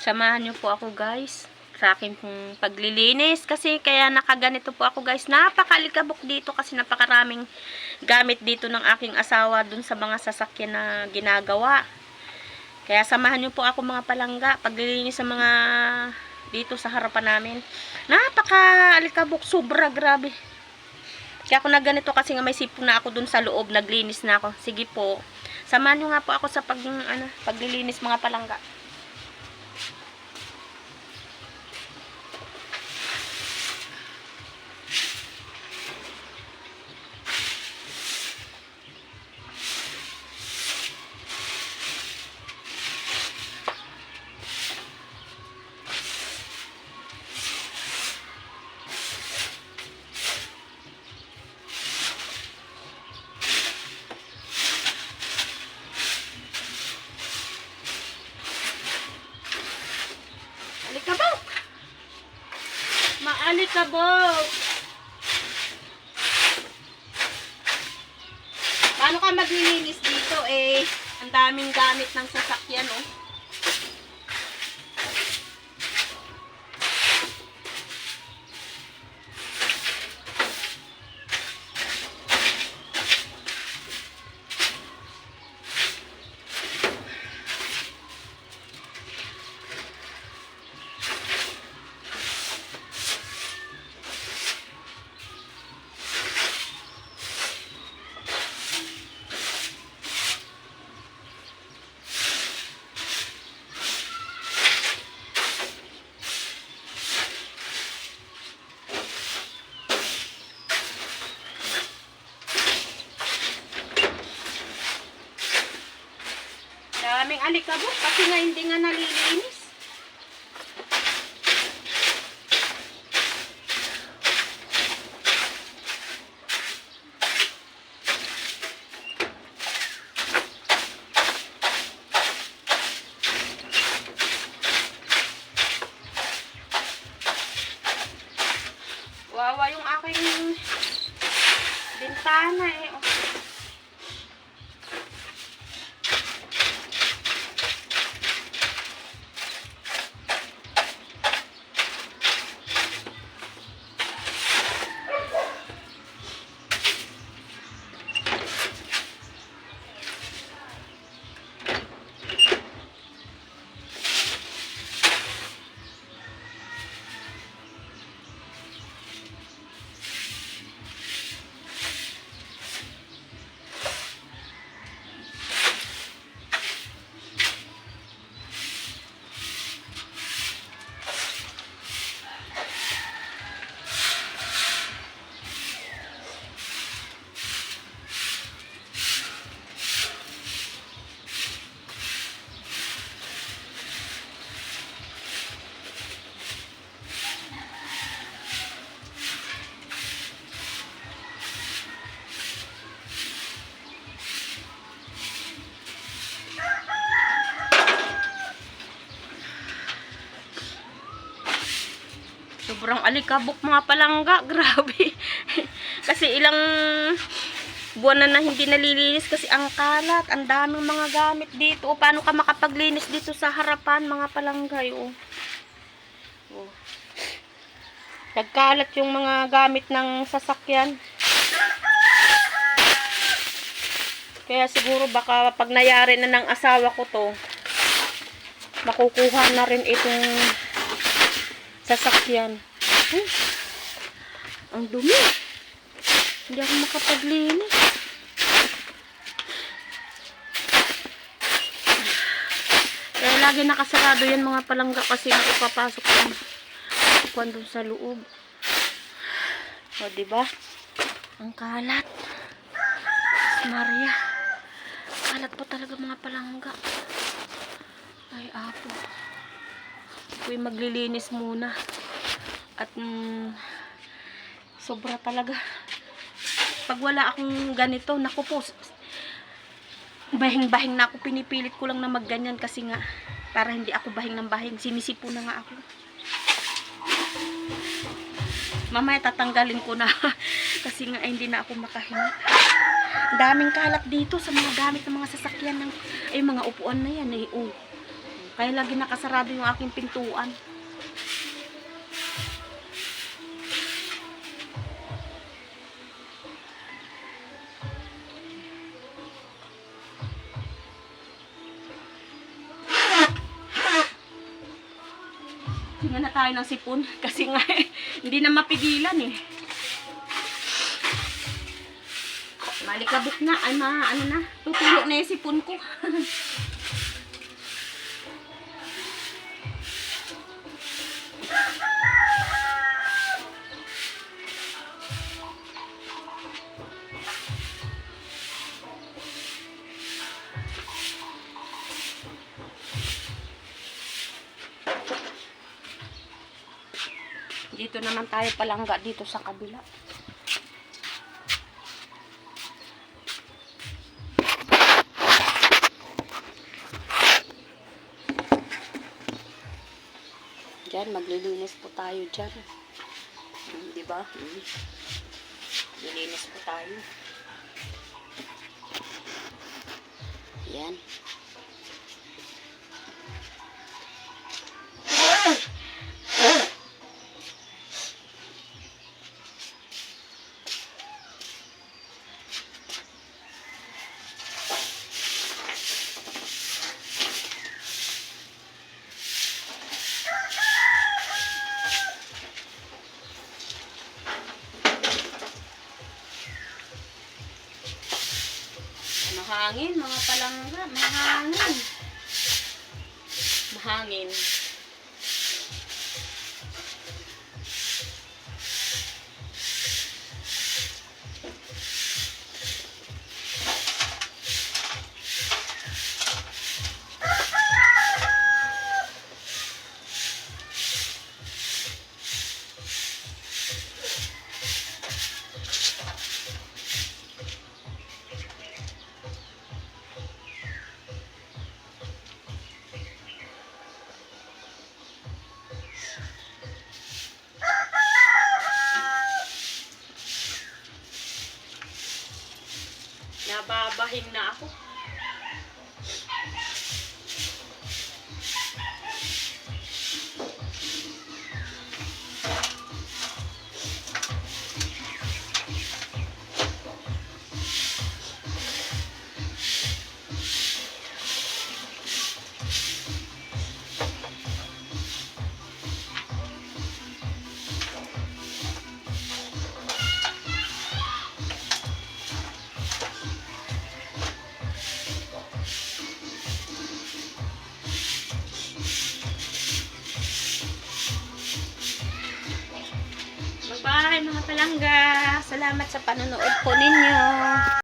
Samahan niyo po ako guys sa aking pong paglilinis kasi kaya nakaganito po ako guys. Napakalikabok dito kasi napakaraming gamit dito ng aking asawa dun sa mga sasakyan na ginagawa. Kaya samahan niyo po ako mga palangga paglilinis sa mga dito sa harapan namin. Napakalikabok, sobra grabe. Kaya ako naganito kasi nga may sipon na ako dun sa loob, naglinis na ako. Sige po. Samahan niyo nga po ako sa paglilinis mga palangga. Alikabok! Maalikabok! Paano ka maglilinis dito eh? Ang daming gamit ng sasakyan oh. Daming alikabok kasi nga hindi nga nalilinis. Wawa yung aking bintana eh. Oh. Sobrang alikabok mga palangga, grabe. Kasi ilang buwan na hindi nalilinis kasi ang kalat, ang daming mga gamit dito. O, paano ka makapaglinis dito sa harapan mga palangga? Oh. Oh. Nagkalat yung mga gamit ng sasakyan. Kaya siguro baka pag nayari na ng asawa ko to, makukuha na rin itong sasakyan. Ang dumi. Hindi ako makapaglinis. Kaya lagi nakasarado yan mga palangga kasi nakapapasok ang kuwan doon sa loob. O, diba? Ang kalat. Maria. Kalat po talaga mga palangga. Ay, apo. Ako'y maglilinis muna. At sobra talaga. Pag wala akong ganito, naku po, bahing-bahing na ako. Pinipilit ko lang na magganyan kasi nga, para hindi ako bahing ng bahing. Sinisipo na nga ako. Mamaya tatanggalin ko na. Kasi nga hindi na ako makahinga. Daming kalat dito sa mga gamit ng mga sasakyan ng, ay mga upuan na yan eh. Oh. Kaya lagi nakasarado yung aking pintuan. Tingnan na tayo ng sipon kasi nga hindi na mapigilan eh. Malikabok na, ay ano na, tutulo na yung sipon ko. Dito naman tayo palangga dito sa kabila. Diyan, maglilinis po tayo dyan. Diba? Lilinis po tayo. Yan. Mahangin, mga palangga. Mahangin. Mahangin. Nababahing na ako. Bye mga palangga. Salamat sa panonood po ninyo.